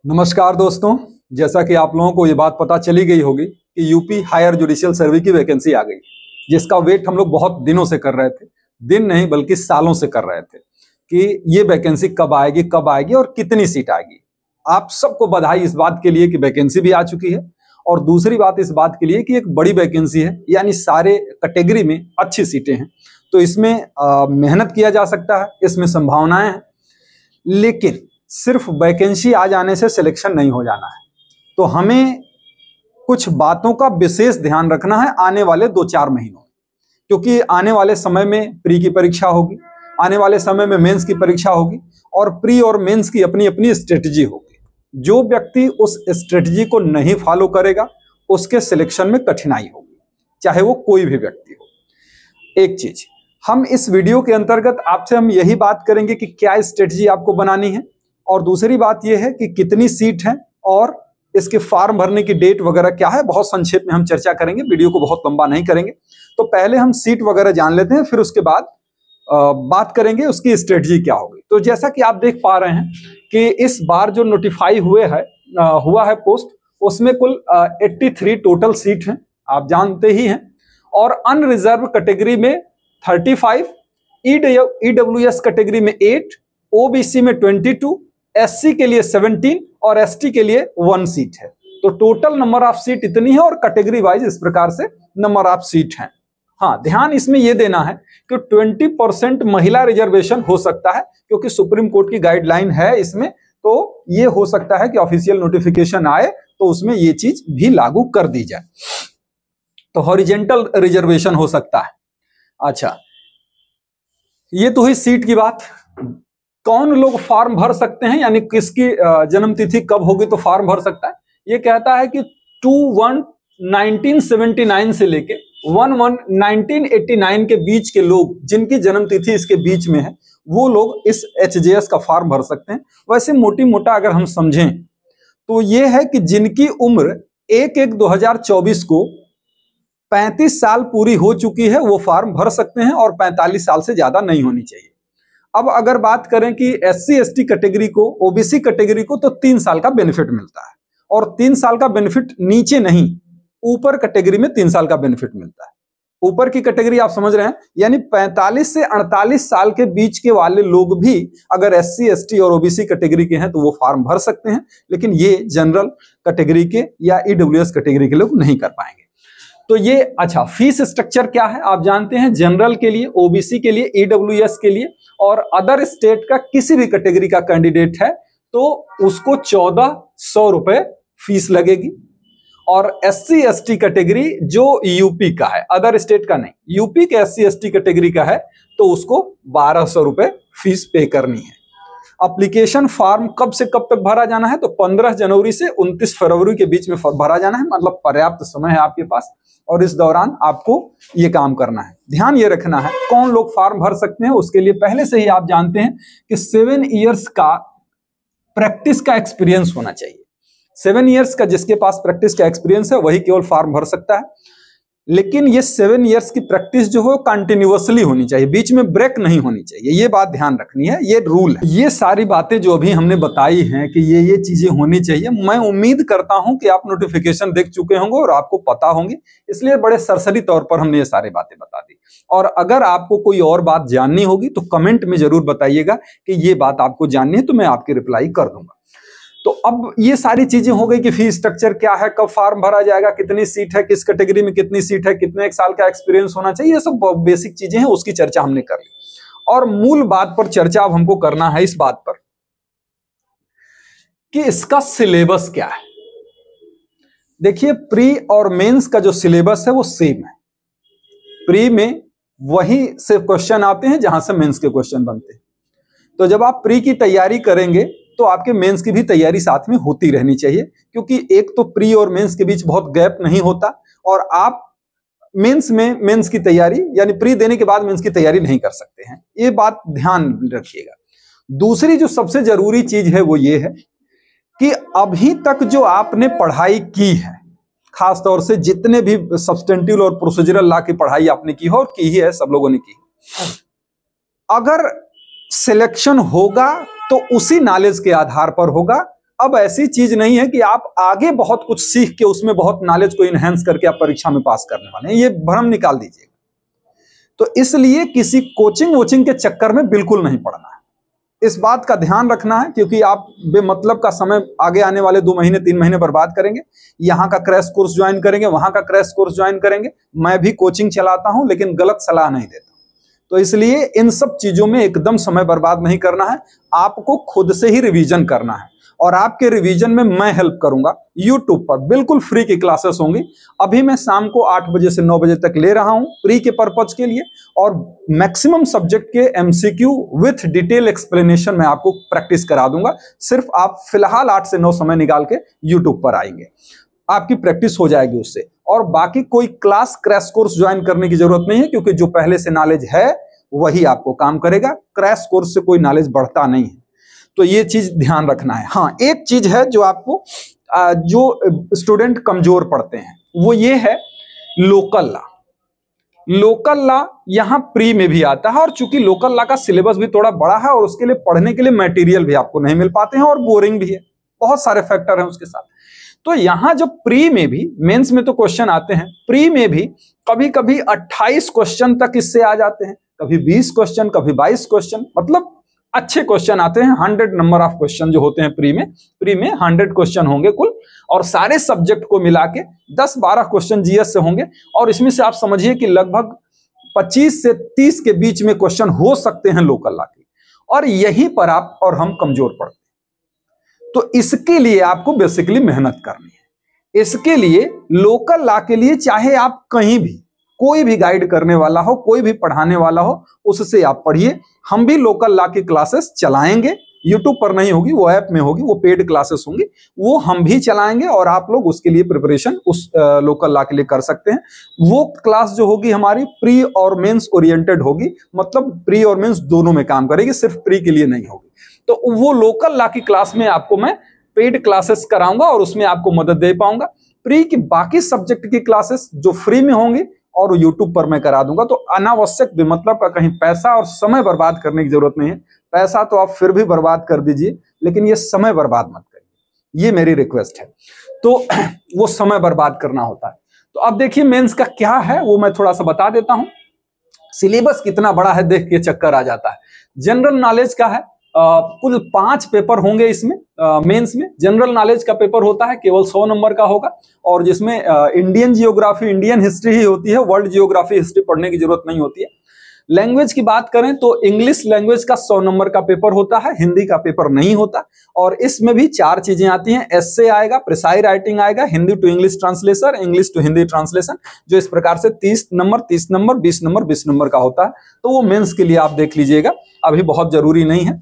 नमस्कार दोस्तों, जैसा कि आप लोगों को ये बात पता चली गई होगी कि यूपी हायर जुडिशियल सर्विस की वैकेंसी आ गई, जिसका वेट हम लोग बहुत दिनों से कर रहे थे। दिन नहीं बल्कि सालों से कर रहे थे कि ये वैकेंसी कब आएगी और कितनी सीट आएगी। आप सबको बधाई इस बात के लिए कि वैकेंसी भी आ चुकी है, और दूसरी बात इस बात के लिए कि एक बड़ी वैकेंसी है, यानी सारे कैटेगरी में अच्छी सीटें हैं, तो इसमें मेहनत किया जा सकता है, इसमें संभावनाएं हैं। लेकिन सिर्फ वैकेंसी आ जाने से सिलेक्शन नहीं हो जाना है, तो हमें कुछ बातों का विशेष ध्यान रखना है आने वाले 2-4 महीनों में, क्योंकि आने वाले समय में प्री की परीक्षा होगी, आने वाले समय में मेंस की परीक्षा होगी, और प्री और मेंस की अपनी अपनी स्ट्रेटजी होगी। जो व्यक्ति उस स्ट्रेटजी को नहीं फॉलो करेगा उसके सिलेक्शन में कठिनाई होगी, चाहे वो कोई भी व्यक्ति हो। एक चीज हम इस वीडियो के अंतर्गत आपसे हम यही बात करेंगे कि क्या स्ट्रेटजी आपको बनानी है, और दूसरी बात यह है कि कितनी सीट है और इसके फॉर्म भरने की डेट वगैरह क्या है, बहुत संक्षेप में हम चर्चा करेंगे, वीडियो को बहुत लंबा नहीं करेंगे। तो पहले हम सीट वगैरह जान लेते हैं, फिर उसके बाद बात करेंगे उसकी स्ट्रेटजी क्या होगी। तो जैसा कि आप देख पा रहे हैं कि इस बार जो नोटिफाई हुआ है पोस्ट, उसमें कुल 83 टोटल सीट हैं, आप जानते ही हैं। और अनरिजर्व कैटेगरी में 35, ईडब्ल्यूएस कैटेगरी में 8, ओबीसी में 22, एससी के लिए 17 और एसटी के लिए 1 सीट है। तो टोटल नंबर ऑफ सीट इतनी है, और कैटेगरी वाइज इस प्रकार से नंबर ऑफ सीट हैं। हाँ, ध्यान इसमें यह देना है कि 20% महिला रिजर्वेशन हो सकता है, क्योंकि सुप्रीम कोर्ट की गाइडलाइन है इसमें। तो ये हो सकता है कि ऑफिशियल नोटिफिकेशन आए तो उसमें ये चीज भी लागू कर दी जाए, तो हॉरिजेंटल रिजर्वेशन हो सकता है। अच्छा, ये तो हुई सीट की बात। कौन लोग फॉर्म भर सकते हैं, यानी किसकी जन्मतिथि कब होगी तो फॉर्म भर सकता है। ये कहता है कि 2/1/1979 से लेके 1/1/1989 के बीच के लोग, जिनकी जन्मतिथि इसके बीच में है, वो लोग इस एचजेएस का फॉर्म भर सकते हैं। वैसे मोटी मोटा अगर हम समझें तो ये है कि जिनकी उम्र 1/1/2024 को 35 साल पूरी हो चुकी है वो फॉर्म भर सकते हैं, और 45 साल से ज्यादा नहीं होनी चाहिए। अब अगर बात करें कि एससी एसटी कैटेगरी को, ओबीसी कैटेगरी को, तो 3 साल का बेनिफिट मिलता है, और 3 साल का बेनिफिट नीचे नहीं, ऊपर कैटेगरी में 3 साल का बेनिफिट मिलता है। ऊपर की कैटेगरी आप समझ रहे हैं, यानी 45 से 48 साल के बीच के वाले लोग भी अगर एससी एसटी और ओबीसी कैटेगरी के हैं तो वो फॉर्म भर सकते हैं, लेकिन ये जनरल कैटेगरी के या ईडब्ल्यूएस कैटेगरी के लोग नहीं कर पाएंगे। तो ये अच्छा, फीस स्ट्रक्चर क्या है आप जानते हैं। जनरल के लिए, ओबीसी के लिए, ईडब्ल्यूएस के लिए और अदर स्टेट का किसी भी कैटेगरी का कैंडिडेट है तो उसको 1400 रुपए फीस लगेगी। और एससी एसटी कैटेगरी जो यूपी का है, अदर स्टेट का नहीं, यूपी के एससी एसटी कैटेगरी का है, तो उसको 1200 रुपए फीस पे करनी है। एप्लीकेशन फॉर्म कब से कब तक भरा जाना है, तो 15 जनवरी से 29 फरवरी के बीच में भरा जाना है, मतलब पर्याप्त समय है आपके पास, और इस दौरान आपको ये काम करना है। ध्यान ये रखना है कौन लोग फॉर्म भर सकते हैं। उसके लिए पहले से ही आप जानते हैं कि 7 इयर्स का प्रैक्टिस का एक्सपीरियंस होना चाहिए। 7 इयर्स का जिसके पास प्रैक्टिस का एक्सपीरियंस है वही केवल फॉर्म भर सकता है। लेकिन ये 7 इयर्स की प्रैक्टिस जो है कंटिन्यूअसली होनी चाहिए, बीच में ब्रेक नहीं होनी चाहिए, ये बात ध्यान रखनी है, ये रूल है। ये सारी बातें जो अभी हमने बताई हैं कि ये चीजें होनी चाहिए, मैं उम्मीद करता हूं कि आप नोटिफिकेशन देख चुके होंगे और आपको पता होंगे, इसलिए बड़े सरसरी तौर पर हमने ये सारी बातें बता दी। और अगर आपको कोई और बात जाननी होगी तो कमेंट में जरूर बताइएगा कि ये बात आपको जाननी है, तो मैं आपकी रिप्लाई कर दूंगा। तो अब ये सारी चीजें हो गई कि फीस स्ट्रक्चर क्या है, कब फॉर्म भरा जाएगा, कितनी सीट है, किस कैटेगरी में कितनी सीट है, कितने एक साल का एक्सपीरियंस होना चाहिए, ये सब बेसिक चीजें हैं, उसकी चर्चा हमने कर ली। और मूल बात पर चर्चा अब हमको करना है इस बात पर कि इसका सिलेबस क्या है। देखिए, प्री और मेंस का जो सिलेबस है वो सेम है। प्री में वही से क्वेश्चन आते हैं जहां से मेंस के क्वेश्चन बनते हैं। तो जब आप प्री की तैयारी करेंगे तो आपके मेंस की भी तैयारी साथ में होती रहनी चाहिए, क्योंकि एक तो प्री और मेंस के बीच बहुत गैप नहीं होता, और आप मेंस की तैयारी यानी प्री देने के बाद मेंस की तैयारी नहीं कर सकते हैं, ये बात ध्यान रखिएगा। दूसरी जो सबसे जरूरी चीज है वो ये है कि अभी तक जो आपने पढ़ाई की है, खासतौर से जितने भी सब्सटेंटिव और प्रोसीजरल लॉ की पढ़ाई आपने की हो और की ही है, सब लोगों ने की, अगर सिलेक्शन होगा तो उसी नॉलेज के आधार पर होगा, अब ऐसी चीज नहीं है कि आप आगे बहुत कुछ सीख के उसमें बहुत नॉलेज को इनहेंस करके आप परीक्षा में पास करने वाले हैं, ये भ्रम निकाल दीजिएगा। तो इसलिए किसी कोचिंग वोचिंग के चक्कर में बिल्कुल नहीं पड़ना है, इस बात का ध्यान रखना है, क्योंकि आप बेमतलब का समय आगे आने वाले 2 महीने 3 महीने बर्बाद करेंगे। यहाँ का क्रैश कोर्स ज्वाइन करेंगे, वहां का क्रैश कोर्स ज्वाइन करेंगे। मैं भी कोचिंग चलाता हूं लेकिन गलत सलाह नहीं देता, तो इसलिए इन सब चीजों में एकदम समय बर्बाद नहीं करना है। आपको खुद से ही रिवीजन करना है और आपके रिवीजन में मैं हेल्प करूंगा। YouTube पर बिल्कुल फ्री की क्लासेस होंगी। अभी मैं शाम को 8 बजे से 9 बजे तक ले रहा हूं फ्री के पर्पज के लिए, और मैक्सिमम सब्जेक्ट के MCQ विथ डिटेल एक्सप्लेनेशन मैं आपको प्रैक्टिस करा दूंगा। सिर्फ आप फिलहाल 8 से 9 समय निकाल के YouTube पर आएंगे, आपकी प्रैक्टिस हो जाएगी उससे। और बाकी कोई क्लास क्रैश कोर्स ज्वाइन करने की जरूरत नहीं है, क्योंकि जो पहले से नॉलेज है वही आपको काम करेगा। क्रैश कोर्स से कोई नॉलेज बढ़ता नहीं है, तो ये चीज ध्यान रखना है। हाँ, एक चीज है जो आपको जो स्टूडेंट कमजोर पढ़ते हैं वो ये है लोकल लॉ। लोकल लॉ यहाँ प्री में भी आता है, और चूंकि लोकल लॉ का सिलेबस भी थोड़ा बड़ा है और उसके लिए पढ़ने के लिए मटेरियल भी आपको नहीं मिल पाते हैं, और बोरिंग भी है, बहुत सारे फैक्टर हैं उसके साथ। तो यहां जो प्री में भी, मेंस में तो क्वेश्चन आते हैं, प्री में भी कभी कभी 28 क्वेश्चन तक इससे आ जाते हैं, कभी 20 क्वेश्चन, कभी 22 क्वेश्चन, मतलब अच्छे क्वेश्चन आते हैं। 100 नंबर ऑफ क्वेश्चन जो होते हैं प्री में 100 क्वेश्चन होंगे कुल, और सारे सब्जेक्ट को मिला के 10-12 क्वेश्चन जीएस से होंगे, और इसमें से आप समझिए कि लगभग 25 से 30 के बीच में क्वेश्चन हो सकते हैं लोकल लॉ के, और यहीं पर आप और हम कमजोर पड़ते हैं। तो इसके लिए आपको बेसिकली मेहनत करनी है। इसके लिए लोकल लॉ के लिए चाहे आप कहीं भी, कोई भी गाइड करने वाला हो, कोई भी पढ़ाने वाला हो, उससे आप पढ़िए। हम भी लोकल लॉ की क्लासेस चलाएंगे, यूट्यूब पर नहीं होगी, वो ऐप में होगी, वो पेड क्लासेस होंगी, वो हम भी चलाएंगे, और आप लोग उसके लिए प्रिपरेशन उस लोकल लॉ के लिए कर सकते हैं। वो क्लास जो होगी हमारी प्री और मेंस ओरिएंटेड होगी, मतलब प्री और मेंस दोनों में काम करेगी, सिर्फ प्री के लिए नहीं होगी। तो वो लोकल लॉ की क्लास में आपको मैं पेड क्लासेस कराऊंगा और उसमें आपको मदद दे पाऊंगा। प्री की बाकी सब्जेक्ट की क्लासेस जो फ्री में होंगी और यूट्यूब पर मैं करा दूंगा। तो अनावश्यक बेमतलब का कहीं पैसा और समय बर्बाद करने की जरूरत नहीं है। पैसा तो आप फिर भी बर्बाद कर दीजिए, लेकिन ये समय बर्बाद मत करिए, ये मेरी रिक्वेस्ट है। तो वो समय बर्बाद करना होता है। तो अब देखिए मेंस का क्या है वो मैं थोड़ा सा बता देता हूं। सिलेबस कितना बड़ा है देख के चक्कर आ जाता है। जनरल नॉलेज का है, कुल 5 पेपर होंगे इसमें। मेंस में जनरल नॉलेज का पेपर होता है, केवल 100 नंबर का होगा, और जिसमें इंडियन जियोग्राफी, इंडियन हिस्ट्री ही होती है, वर्ल्ड जियोग्राफी हिस्ट्री पढ़ने की जरूरत नहीं होती है। लैंग्वेज की बात करें तो इंग्लिश लैंग्वेज का 100 नंबर का पेपर होता है, हिंदी का पेपर नहीं होता। और इसमें भी 4 चीजें आती हैं, एस्से आएगा, प्रेसाई राइटिंग आएगा, Hindi to English translation, English to Hindi translation, जो इस प्रकार से 30 नंबर 30 नंबर 20 नंबर 20 नंबर का होता है। तो वो मेंस के लिए आप देख लीजिएगा, अभी बहुत जरूरी नहीं है।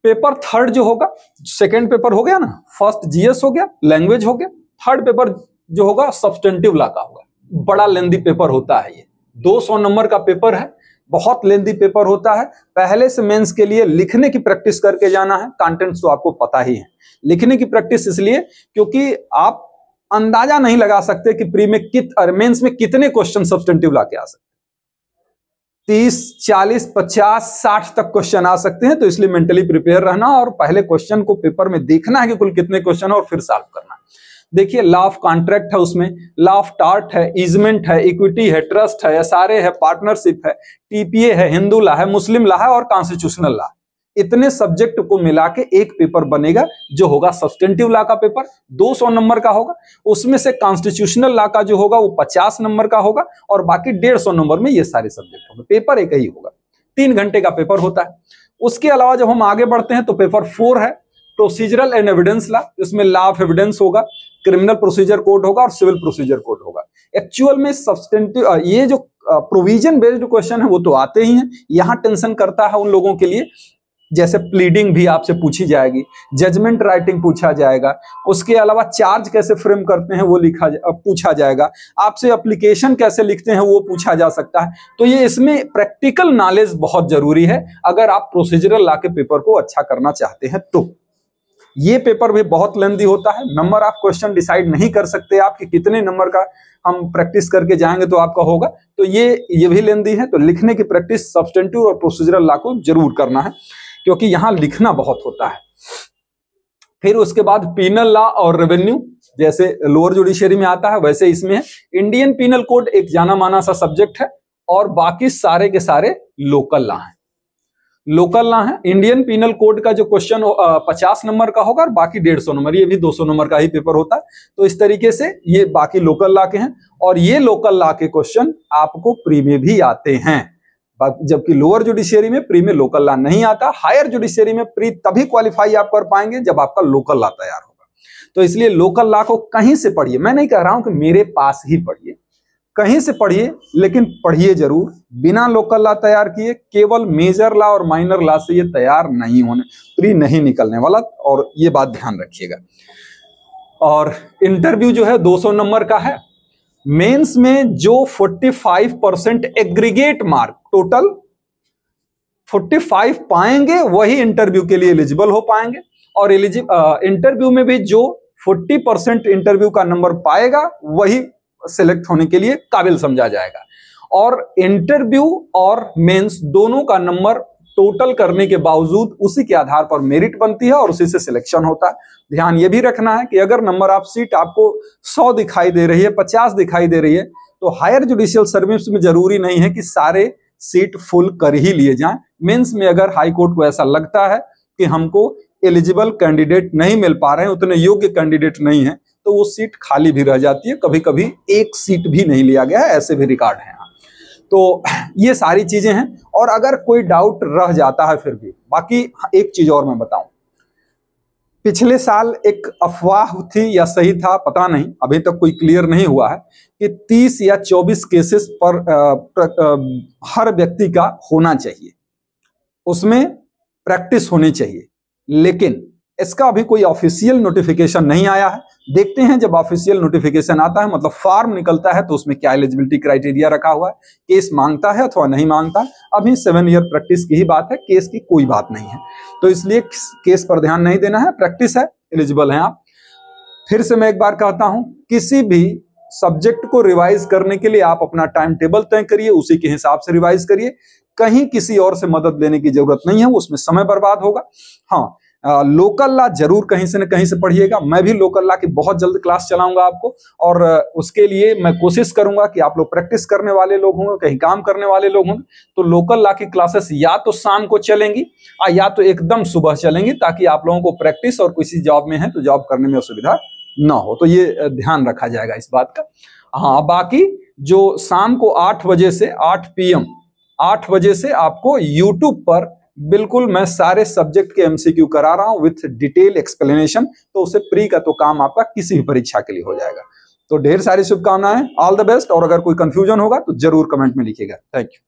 पेपर थर्ड जो होगा, सेकेंड पेपर हो गया ना, फर्स्ट जीएस हो गया, लैंग्वेज हो गया, थर्ड पेपर जो होगा सब्सटेंटिव लॉ का होगा। बड़ा लेंदी पेपर होता है ये, 200 नंबर का पेपर है, बहुत लेंदी पेपर होता है। पहले से मेंस के लिए लिखने की प्रैक्टिस करके जाना है, कंटेंट्स तो आपको पता ही है। लिखने की प्रैक्टिस इसलिए क्योंकि आप अंदाजा नहीं लगा सकते कि प्री में मेंस में कितने क्वेश्चन सब्सटेंटिव लॉ के आ सकते, 30, 40, 50, 60 तक क्वेश्चन आ सकते हैं। तो इसलिए मेंटली प्रिपेयर रहना और पहले क्वेश्चन को पेपर में देखना है कि कुल कितने क्वेश्चन है और फिर सॉल्व करना है। देखिए लॉ ऑफ कॉन्ट्रैक्ट है, उसमें लॉ ऑफ टार्ट है, ईजमेंट है, इक्विटी है, ट्रस्ट है, एसआरए है, पार्टनरशिप है, टीपीए है, हिंदू लॉ है, मुस्लिम लॉ है और कॉन्स्टिट्यूशनल लॉ। इतने सब्जेक्ट को मिला के एक पेपर बनेगा जो होगा सब्सटेंटिव लॉ का पेपर, 200 नंबर का होगा। उसमें से कॉन्स्टिट्यूशनल लॉ का जो होगा वो 50 नंबर का होगा, और बाकी 150 नंबर में ये सारे सब्जेक्ट होंगे। पेपर एक ही होगा, 3 घंटे का पेपर होता है। उसके अलावा जब हम आगे बढ़ते हैं तो पेपर 4 है प्रोसीजरल एंड एविडेंस लॉ। इसमें लॉ ऑफ एविडेंस होगा, क्रिमिनल प्रोसीजर कोड होगा और सिविल प्रोसीजर कोड होगा। एक्चुअल में सब्सटेंटिव ये जो प्रोविजन बेस्ड क्वेश्चन है वो तो आते ही हैं। यहाँ टेंशन करता है उन लोगों के लिए, जैसे प्लीडिंग भी आपसे पूछी जाएगी, जजमेंट राइटिंग पूछा जाएगा, उसके अलावा चार्ज कैसे फ्रेम करते हैं वो पूछा जाएगा, आपसे एप्लीकेशन कैसे लिखते हैं वो पूछा जा सकता है। तो ये इसमें प्रैक्टिकल नॉलेज बहुत जरूरी है अगर आप प्रोसीजरल लॉ के पेपर को अच्छा करना चाहते हैं तो। ये पेपर भी बहुत लेंदी होता है, नंबर ऑफ क्वेश्चन डिसाइड नहीं कर सकते आप कि कितने नंबर का हम प्रैक्टिस करके जाएंगे तो आपका होगा। तो ये भी लेंदी है। तो लिखने की प्रैक्टिस सब्सटेंटिव और प्रोसीजरल लॉ को जरूर करना है, क्योंकि यहां लिखना बहुत होता है। फिर उसके बाद पीनल लॉ और रेवेन्यू, जैसे लोअर जुडिशरी में आता है वैसे इसमें है। इंडियन पीनल कोड एक जाना माना सा सब्जेक्ट है, और बाकी सारे के सारे लोकल लॉ हैं। लोकल लॉ है। इंडियन पीनल कोड का जो क्वेश्चन 50 नंबर का होगा और बाकी 150 नंबर, ये भी 200 नंबर का ही पेपर होता है। तो इस तरीके से ये बाकी लोकल लॉ के हैं, और ये लोकल लॉ के क्वेश्चन आपको प्री में भी आते हैं, जबकि लोअर जुडिशरी में प्री में लोकल लॉ नहीं आता। हायर जुडिशरी में प्री तभी क्वालिफाई आप कर पाएंगे जब आपका लोकल लॉ तैयार होगा। तो इसलिए लोकल लॉ को कहीं से पढ़िए, मैं नहीं कह रहा हूं कि मेरे पास ही पढ़िए, कहीं से पढ़िए, लेकिन पढ़िए जरूर। बिना लोकल लॉ तैयार किए केवल मेजर लॉ और माइनर लॉ से ये तैयार नहीं होने, प्री नहीं निकलने वाला, और ये बात ध्यान रखिएगा। और इंटरव्यू जो है 200 नंबर का है। मेंस में जो 45% एग्रीगेट मार्क, टोटल 45 पाएंगे वही इंटरव्यू के लिए एलिजिबल हो पाएंगे, और इंटरव्यू में भी जो 40% इंटरव्यू का नंबर पाएगा वही सिलेक्ट होने के लिए काबिल समझा जाएगा। और इंटरव्यू और मेंस दोनों का नंबर टोटल करने के बावजूद उसी के आधार पर मेरिट बनती है और उसी से सिलेक्शन होता है। ध्यान ये भी रखना है कि अगर नंबर ऑफ सीट आपको 100 दिखाई दे रही है, 50 दिखाई दे रही है, तो हायर जुडिशियल सर्विस में जरूरी नहीं है कि सारे सीट फुल कर ही लिए जाएं। मेंस में अगर हाई कोर्ट को ऐसा लगता है कि हमको एलिजिबल कैंडिडेट नहीं मिल पा रहे हैं, उतने योग्य कैंडिडेट नहीं है, तो वो सीट खाली भी रह जाती है। कभी कभी एक सीट भी नहीं लिया गया है, ऐसे भी रिकॉर्ड हैं। तो ये सारी चीजें हैं, और अगर कोई डाउट रह जाता है फिर भी, बाकी एक चीज और मैं बताऊं, पिछले साल एक अफवाह थी या सही था पता नहीं, अभी तक कोई क्लियर नहीं हुआ है कि 30 या 24 केसेस पर हर व्यक्ति का होना चाहिए, उसमें प्रैक्टिस होनी चाहिए, लेकिन इसका अभी कोई ऑफिशियल नोटिफिकेशन नहीं आया है। देखते हैं जब ऑफिशियल नोटिफिकेशन आता है, मतलब फॉर्म निकलता है, तो उसमें क्या एलिजिबिलिटी क्राइटेरिया रखा हुआ है, केस मांगता है अथवा नहीं मांगता। अभी 7 ईयर प्रैक्टिस की ही बात है, केस की कोई बात नहीं है, तो इसलिए केस पर ध्यान नहीं देना है, प्रैक्टिस है, एलिजिबल हैं आप। फिर से मैं एक बार कहता हूं, किसी भी सब्जेक्ट को रिवाइज करने के लिए आप अपना टाइम टेबल तय करिए, उसी के हिसाब से रिवाइज करिए, कहीं किसी और से मदद लेने की जरूरत नहीं है, उसमें समय बर्बाद होगा। हाँ, लोकल लॉ जरूर कहीं से न कहीं से पढ़िएगा। मैं भी लोकल लॉ की बहुत जल्द क्लास चलाऊंगा आपको, और उसके लिए मैं कोशिश करूंगा कि आप लोग प्रैक्टिस करने वाले लोग होंगे, कहीं काम करने वाले लोग होंगे, तो लोकल लॉ की क्लासेस या तो शाम को चलेंगी या तो एकदम सुबह चलेंगी, ताकि आप लोगों को प्रैक्टिस, और किसी जॉब में है तो जॉब करने में असुविधा ना हो। तो ये ध्यान रखा जाएगा इस बात का। हाँ, बाकी जो शाम को 8 बजे से 8 PM 8 बजे से आपको यूट्यूब पर बिल्कुल मैं सारे सब्जेक्ट के MCQ करा रहा हूं विथ डिटेल एक्सप्लेनेशन, तो उसे प्री का तो काम आपका किसी भी परीक्षा के लिए हो जाएगा। तो ढेर सारी शुभकामनाएं, ऑल द बेस्ट, और अगर कोई कंफ्यूजन होगा तो जरूर कमेंट में लिखिएगा। Thank you.